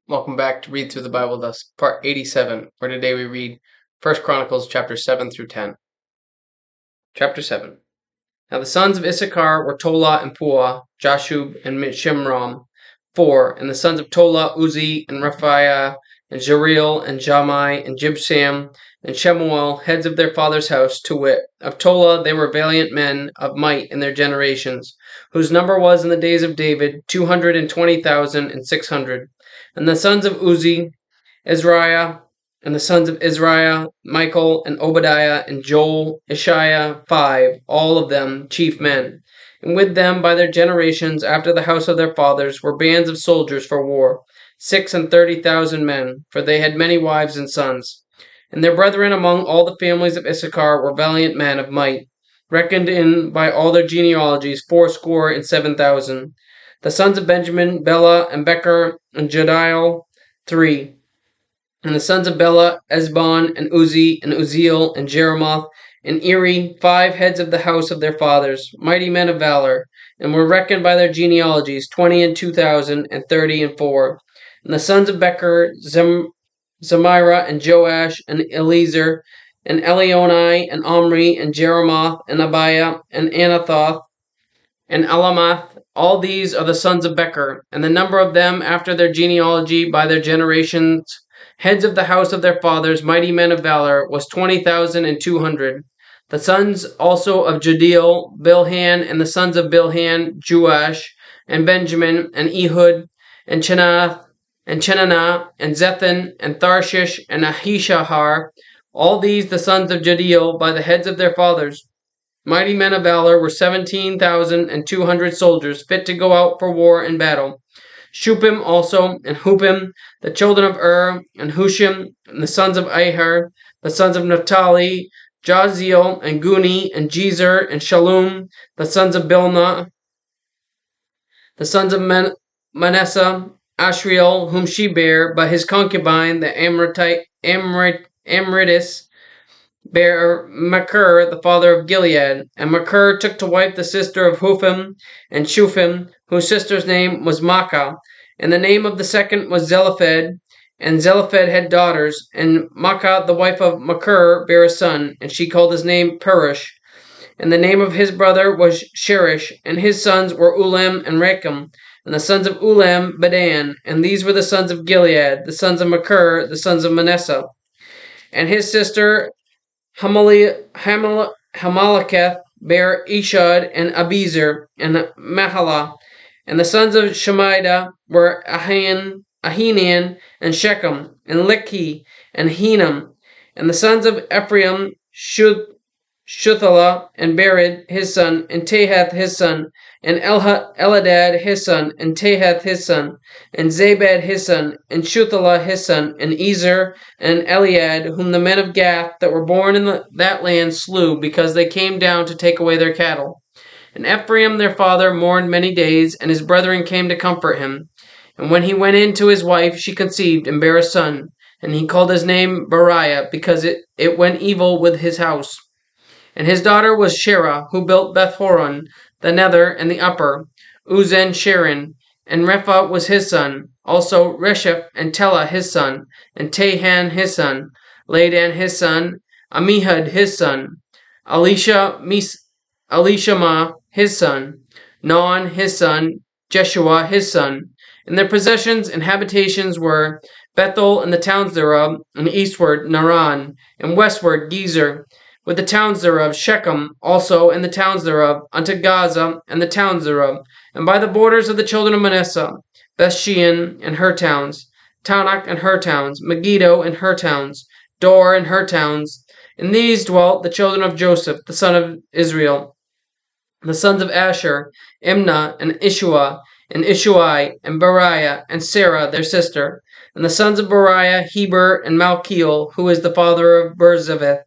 Welcome back to Read Through the Bible with Us, part 87, where today we read 1 Chronicles Chapters 7 through 10. Chapter 7. Now the sons of Issachar were Tola and Puah, Jashub and Shimron, 4, and the sons of Tola, Uzi and Rephaiah, and Jeriel and Jamai and Jibsam and Shemuel, heads of their father's house, to wit, of Tola they were valiant men of might in their generations, whose number was in the days of David 220,600. And the sons of Uzi, Izriah, and the sons of Izriah, Michael, and Obadiah, and Joel, Ishiah, 5, all of them chief men. And with them by their generations after the house of their fathers were bands of soldiers for war, 36,000 men, for they had many wives and sons. And their brethren among all the families of Issachar were valiant men of might, reckoned in by all their genealogies 7,000. The sons of Benjamin, Bela, and Becher, and Jediel, 3. And the sons of Bela, Esbon, and Uzi, and Uziel, and Jeremoth, and Eri, 5 heads of the house of their fathers, mighty men of valor, and were reckoned by their genealogies 20,000, and 30,4. And the sons of Becher, Zemira, and Joash, and Eliezer, and Elionai, and Omri, and Jeremoth, and Abiah, and Anathoth, and Alamath. All these are the sons of Becher, and the number of them after their genealogy by their generations, heads of the house of their fathers, mighty men of valor, was 20,200. The sons also of Jediel, Bilhan, and the sons of Bilhan, Joash, and Benjamin, and Ehud, and Chenath, and Chenanah, and Zethan, and Tharshish, and Ahishahar, all these the sons of Jediel by the heads of their fathers. Mighty men of valor were 17,200 soldiers, fit to go out for war and battle. Shupim also, and Hupim, the children of and Hushim, and the sons of Ahar, the sons of Naphtali, Jaziel, and Guni, and Jezer, and Shalom, the sons of Bilnah, the sons of Manasseh, Ashriel, whom she bare, by his concubine, the Amorites, bare Machir, the father of Gilead. And Machir took to wife the sister of Huphim and Shufim, whose sister's name was Maachah. And the name of the second was Zelophehad. And Zelophehad had daughters. And Maachah, the wife of Machir, bare a son, and she called his name Perush. And the name of his brother was Sherish, and his sons were Ulam and Recham. And the sons of Ulam, Bedan. And these were the sons of Gilead, the sons of Machir, the sons of Manasseh. And his sister Hamaleketh bare Ishad and Abizer and Mahalah. And the sons of Shemida were Ahinan and Shechem and Likhi and Hinam. And the sons of Ephraim, Shuthalah and Bered his son, and Tahath his son, and Eladad his son, and Tahath his son, and Zabad his son, and Shuthalah his son, and Ezer, and Eliad, whom the men of Gath that were born in that land slew, because they came down to take away their cattle. And Ephraim their father mourned many days, and his brethren came to comfort him. And when he went in to his wife, she conceived, and bare a son, and he called his name Beriah, because it went evil with his house. And his daughter was Sherah, who built Beth-horon, the nether and the upper, Uzen Sharon, and Repha was his son, also Resheph and Tela his son, and Tahan his son, Ladan his son, Amihud his son, Elishama his son, Non his son, Jeshua his son. And their possessions and habitations were Bethel and the towns thereof, and eastward Naran, and westward Gezer, with the towns thereof, Shechem also and the towns thereof, unto Gaza and the towns thereof, and by the borders of the children of Manasseh, Bethshean and her towns, Taanach and her towns, Megiddo and her towns, Dor and her towns. In these dwelt the children of Joseph, the son of Israel, the sons of Asher, Imnah and Ishua, and Ishuai, and Beriah, and Sarah their sister, and the sons of Beriah, Heber, and Malchiel, who is the father of Berzaveth.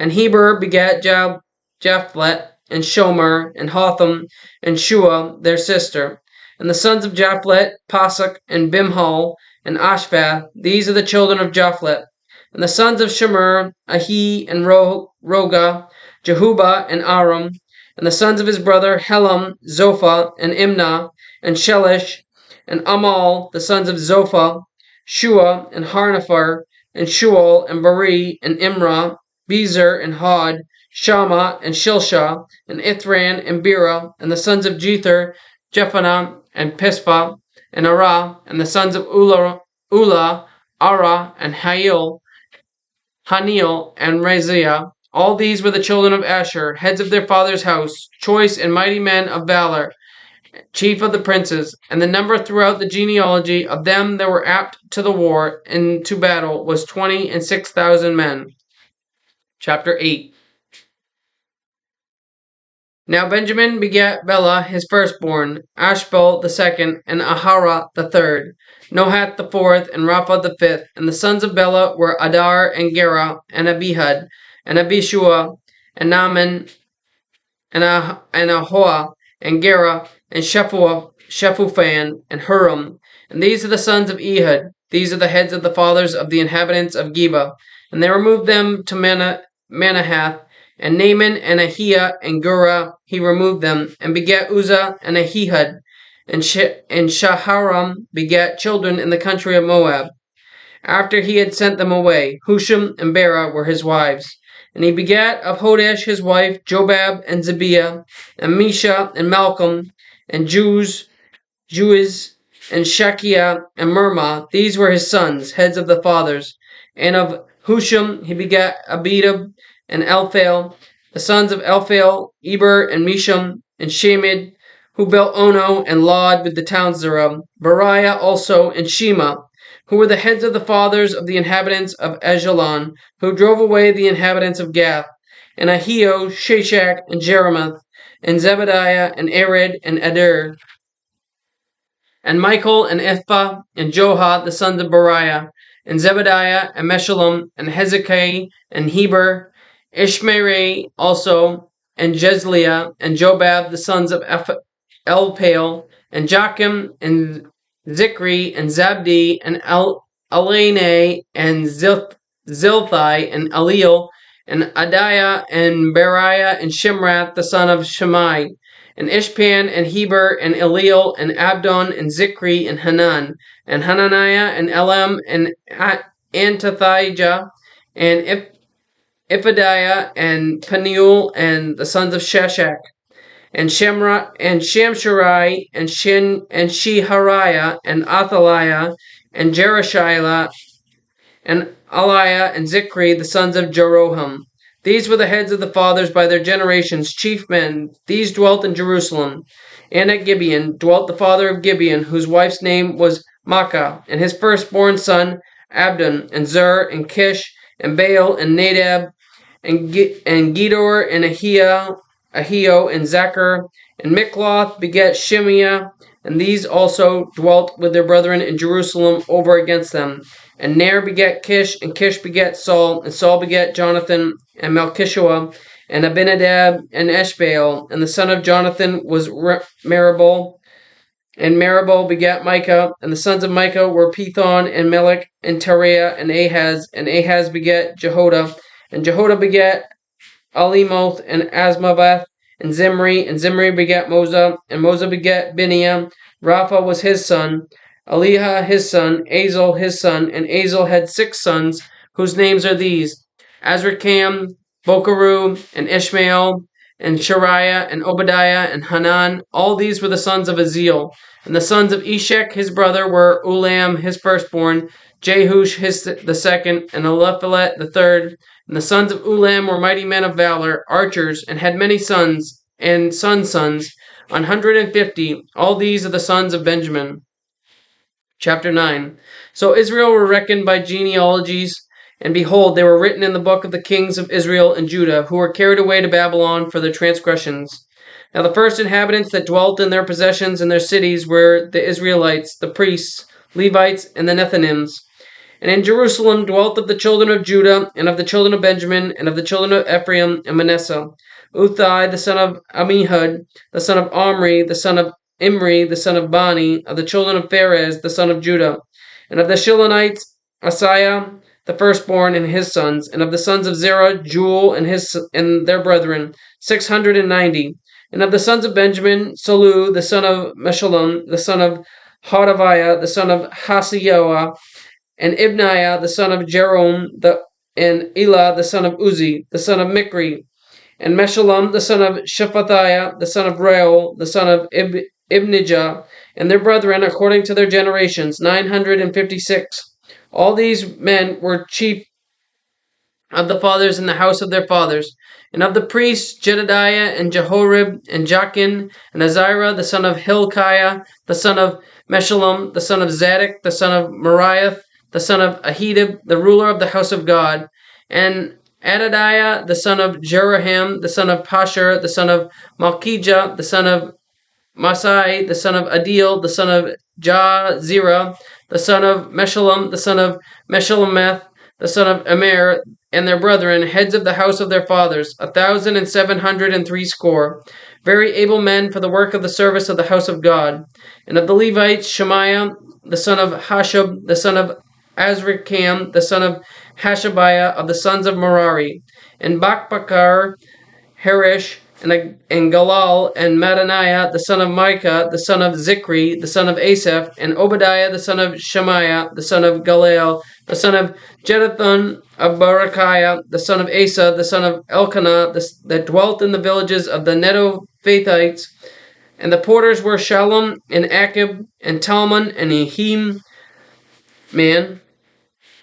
And Heber begat Japhlet, and Shomer, and Hotham, and Shua, their sister. And the sons of Japhlet, Pasach, and Bimhal, and Ashvath. These are the children of Japhlet. And the sons of Shemer, Ahi, and Roga, Jehuba, and Aram. And the sons of his brother, Helam, Zophah, and Imnah, and Shelish, and Amal, the sons of Zophah, Shua, and Harnephar, and Shual, and Bari, and Imrah, Bezer, and Hod, Shammah, and Shilshah, and Ithran, and Bera, and the sons of Jether, Jephanah, and Pispa, and Arah, and the sons of Ulah, Arah, and Haniel, and Raziah. All these were the children of Asher, heads of their father's house, choice and mighty men of valor, chief of the princes. And the number throughout the genealogy of them that were apt to the war and to battle was 26,000 men. Chapter 8. Now Benjamin begat Bela his firstborn, Ashbel the second, and Ahara the third, Nohath the fourth, and Rapha the fifth. And the sons of Bela were Adar, and Gera, and Abihud, and Abishua, and Naaman, and Ahoah, and Gera, and Shephufan, and Huram. And these are the sons of Ehud. These are the heads of the fathers of the inhabitants of Geba. And they removed them to Manahath, and Naaman, and Ahiah, and Gura, he removed them, and begat Uzzah, and Ahihud, and Shaharam begat children in the country of Moab. After he had sent them away, Husham and Bera were his wives. And he begat of Hodesh his wife, Jobab, and Zebiah, and Misha, and Malcolm, and Juiz, and Shekiah, and Mirma. These were his sons, heads of the fathers. And of Husham he begat Abidab, and Elphal, the sons of Elphal, Eber, and Misham, and Shamid, who built Ono and Lod with the towns thereof, Beriah also, and Shema, who were the heads of the fathers of the inhabitants of Ajalon, who drove away the inhabitants of Gath, and Ahio, Shashak, and Jeremoth, and Zebediah, and Arid, and Eder, and Michael, and Ithpah, and Joha, the sons of Beriah, and Zebediah, and Meshullam, and Hezekiah, and Heber, Ishmerai also, and Jezliah, and Jobab, the sons of Elpal, and Joachim, and Zikri, and Zabdi, and Elene, and Zilthai, and Eliel, and Adiah, and Beriah, and Shimrath, the son of Shemai, and Ishpan, and Heber, and Eliel, and Abdon, and Zikri, and Hanan, and Hananiah, and Elam, and Antothijah, and Iphidiah, and Peniel, and the sons of Sheshach, and Shamrai, and Shehariah, and Athaliah, and Jerushiah, and Aliah, and Zikri, the sons of Jeroham. These were the heads of the fathers by their generations, chief men. These dwelt in Jerusalem. And at Gibeon dwelt the father of Gibeon, whose wife's name was Maachah, and his firstborn son Abdon, and Zur, and Kish, and Baal, and Nadab, and Gedor, and Ahio, and Zachar, and Mikloth begat Shimea, and these also dwelt with their brethren in Jerusalem over against them. And Ner begat Kish, and Kish begat Saul, and Saul begat Jonathan, and Malchishua, and Abinadab, and Eshbaal, and the son of Jonathan was Maribel, and Maribel begat Micah, and the sons of Micah were Pithon, and Melech, and Teriah, and Ahaz begat Jehoda, and Jehoda begat Alimoth, and Asmaveth, and Zimri begat Moza, and Moza begat Biniam. Rapha was his son, Eliha his son, Azel his son, and Azel had 6 sons, whose names are these: Azrikam, Bokeru, and Ishmael, and Shariah, and Obadiah, and Hanan. All these were the sons of Aziel. And the sons of Eshek his brother were Ulam his firstborn, Jehush the second, and Eliphalet the third. And the sons of Ulam were mighty men of valor, archers, and had many sons, and sons, 150. All these are the sons of Benjamin. Chapter 9. So Israel were reckoned by genealogies, and behold, they were written in the book of the kings of Israel and Judah, who were carried away to Babylon for their transgressions. Now the first inhabitants that dwelt in their possessions and their cities were the Israelites, the priests, Levites, and the Nethinims. And in Jerusalem dwelt of the children of Judah, and of the children of Benjamin, and of the children of Ephraim and Manasseh, Uthai, the son of Ammihud, the son of Omri, the son of Imri, the son of Bani, of the children of Pharez, the son of Judah, and of the Shilonites, Asaiah, the firstborn, and his sons, and of the sons of Zerah, Jewel, and their brethren, 690. And of the sons of Benjamin, Salu, the son of Meshullam, the son of Hodaviah, the son of Haseoah, and Ibniah the son of Jerome, and Elah the son of Uzi, the son of Mikri, and Meshullam the son of Shephatiah, the son of Reuel, the son of Ibnijah, and their brethren according to their generations, 956. All these men were chief of the fathers in the house of their fathers. And of the priests, Jedediah and Jehorib and Jachin and Azariah the son of Hilkiah, the son of Meshullam, the son of Zadok, the son of Moriath, the son of Ahitub, the ruler of the house of God, and Adadiah the son of Jeraham, the son of Pashur, the son of Malchijah, the son of Masai, the son of Adil, the son of Jazira, the son of Meshullam, the son of Meshulameth, the son of Immer, and their brethren, heads of the house of their fathers, 1,760, very able men for the work of the service of the house of God. And of the Levites, Shemaiah, the son of Hashub, the son of Azrikam, the son of Hashabiah, of the sons of Merari, and Bakbakar, Harish, and Galal, and Mattaniah, the son of Micah, the son of Zikri, the son of Asaph, and Obadiah, the son of Shemaiah, the son of Galal, the son of Jeduthun, of Barakiah, the son of Asa, the son of Elkanah, that dwelt in the villages of the Netophathites. And the porters were Shallum, and Akib, and Talmon, and Ehim, man,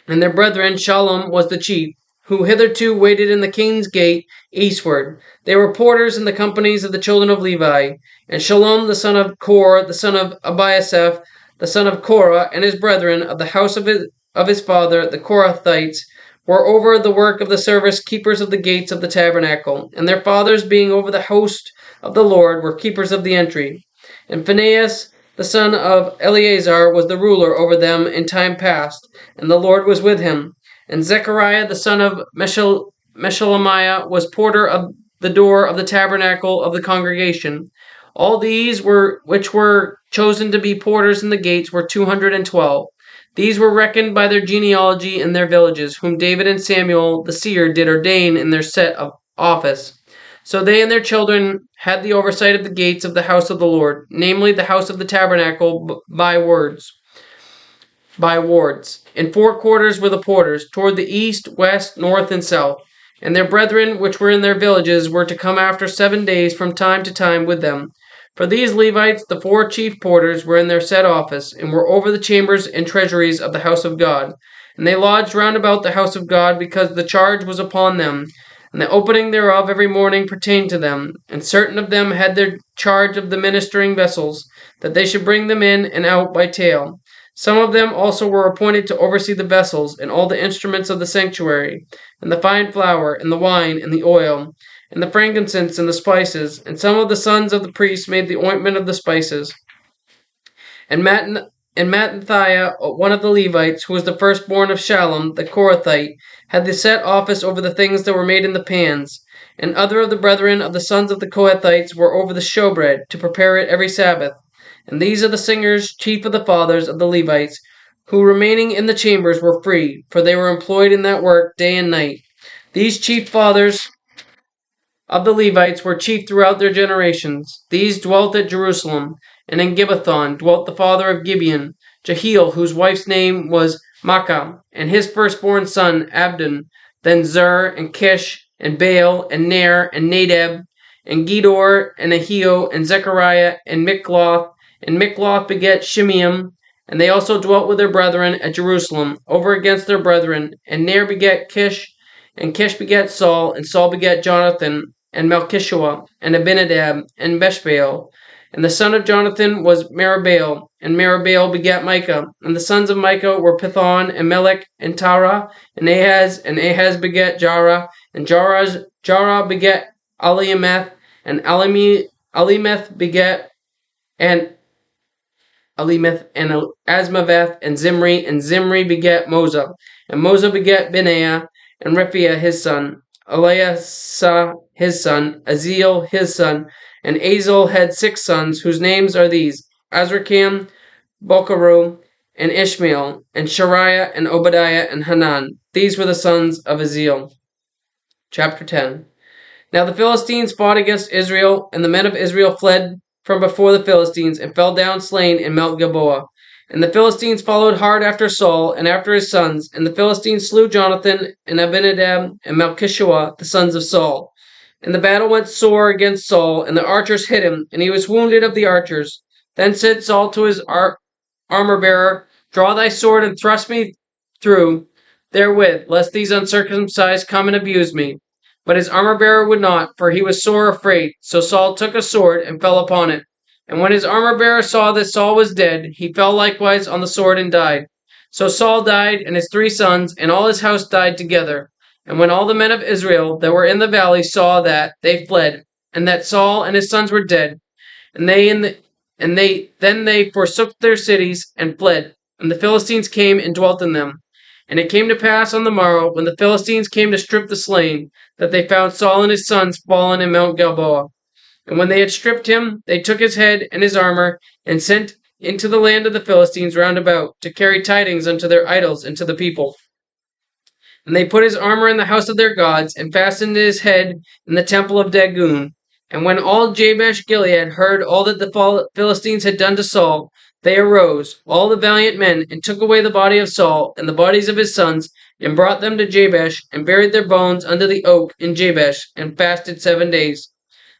and their brethren. Shallum was the chief, who hitherto waited in the king's gate eastward. They were porters in the companies of the children of Levi. And Shallum the son of Kor, the son of Abiasaph, the son of Korah, and his brethren of the house of his father, the Korathites, were over the work of the service, keepers of the gates of the tabernacle. And their fathers, being over the host of the Lord, were keepers of the entry. And Phinehas, the son of Eleazar, was the ruler over them in time past, and the Lord was with him. And Zechariah, the son of Meshelemiah, was porter of the door of the tabernacle of the congregation. All these which were chosen to be porters in the gates were 212. These were reckoned by their genealogy in their villages, whom David and Samuel the seer did ordain in their set of office. So they and their children had the oversight of the gates of the house of the Lord, namely the house of the tabernacle, by wards. In 4 quarters were the porters, toward the east, west, north, and south. And their brethren which were in their villages were to come after 7 days from time to time with them. For these Levites, the 4 chief porters, were in their set office, and were over the chambers and treasuries of the house of God. And they lodged round about the house of God, because the charge was upon them, and the opening thereof every morning pertained to them. And certain of them had their charge of the ministering vessels, that they should bring them in and out by tale. Some of them also were appointed to oversee the vessels, and all the instruments of the sanctuary, and the fine flour, and the wine, and the oil, and the frankincense, and the spices. And some of the sons of the priests made the ointment of the spices. And Mattithiah, one of the Levites, who was the firstborn of Shallum the Korathite, had the set office over the things that were made in the pans. And other of the brethren of the sons of the Kohathites were over the showbread, to prepare it every Sabbath. And these are the singers, chief of the fathers of the Levites, who remaining in the chambers were free, for they were employed in that work day and night. These chief fathers of the Levites were chief throughout their generations. These dwelt at Jerusalem, and in Gibbethon dwelt the father of Gibeon, Jehiel, whose wife's name was Maachah, and his firstborn son Abdon, then Zur, and Kish, and Baal, and Ner, and Nadab, and Gedor, and Ahio, and Zechariah, and Mikloth. And Mikloth begat Shimeam, and they also dwelt with their brethren at Jerusalem, over against their brethren. And Ner begat Kish, and Kish begat Saul, and Saul begat Jonathan, and Malchishua, and Abinadab, and Meshbaal. And the son of Jonathan was Meribaal, and Meribaal begat Micah. And the sons of Micah were Pithon, and Melech, and Tara, and Ahaz begat Jarah, and Jarah begat Alimeth, and Alimeth begat and Alimeth, and Asmaveth, and Zimri begat Moza, and Moza begat Benaiah, and Rephiah his son, Eliasah his son, Aziel his son, and Azel had 6 sons, whose names are these: Azrikam, Bokaru, and Ishmael, and Shariah, and Obadiah, and Hanan. These were the sons of Aziel. Chapter 10. Now the Philistines fought against Israel, and the men of Israel fled from before the Philistines, and fell down slain in Mount Gilboa. And the Philistines followed hard after Saul and after his sons, and the Philistines slew Jonathan and Abinadab and Malchishua, the sons of Saul. And the battle went sore against Saul, and the archers hit him, and he was wounded of the archers. Then said Saul to his armor-bearer, Draw thy sword and thrust me through therewith, lest these uncircumcised come and abuse me. But his armor-bearer would not, for he was sore afraid. So Saul took a sword and fell upon it. And when his armor-bearer saw that Saul was dead, he fell likewise on the sword and died. So Saul died, and his 3 sons, and all his house died together. And when all the men of Israel that were in the valley saw that, they fled, and that Saul and his sons were dead, then they forsook their cities and fled, and the Philistines came and dwelt in them. And it came to pass on the morrow, when the Philistines came to strip the slain, that they found Saul and his sons fallen in Mount Gilboa. And when they had stripped him, they took his head and his armor, and sent into the land of the Philistines round about, to carry tidings unto their idols and to the people. And they put his armor in the house of their gods, and fastened his head in the temple of Dagon. And when all Jabesh Gilead heard all that the Philistines had done to Saul, they arose, all the valiant men, and took away the body of Saul, and the bodies of his sons, and brought them to Jabesh, and buried their bones under the oak in Jabesh, and fasted 7 days.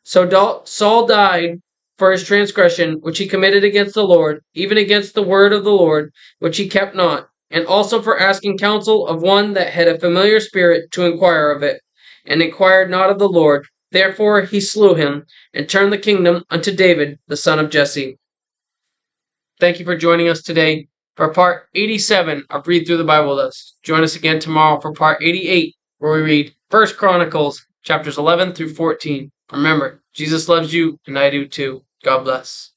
So Saul died for his transgression, which he committed against the Lord, even against the word of the Lord, which he kept not, and also for asking counsel of one that had a familiar spirit to inquire of it, and inquired not of the Lord. Therefore he slew him, and turned the kingdom unto David, the son of Jesse. Thank you for joining us today for part 87 of Read Through the Bible with us. Join us again tomorrow for part 88, where we read 1 Chronicles Chapters 11 through 14. Remember, Jesus loves you, and I do too. God bless.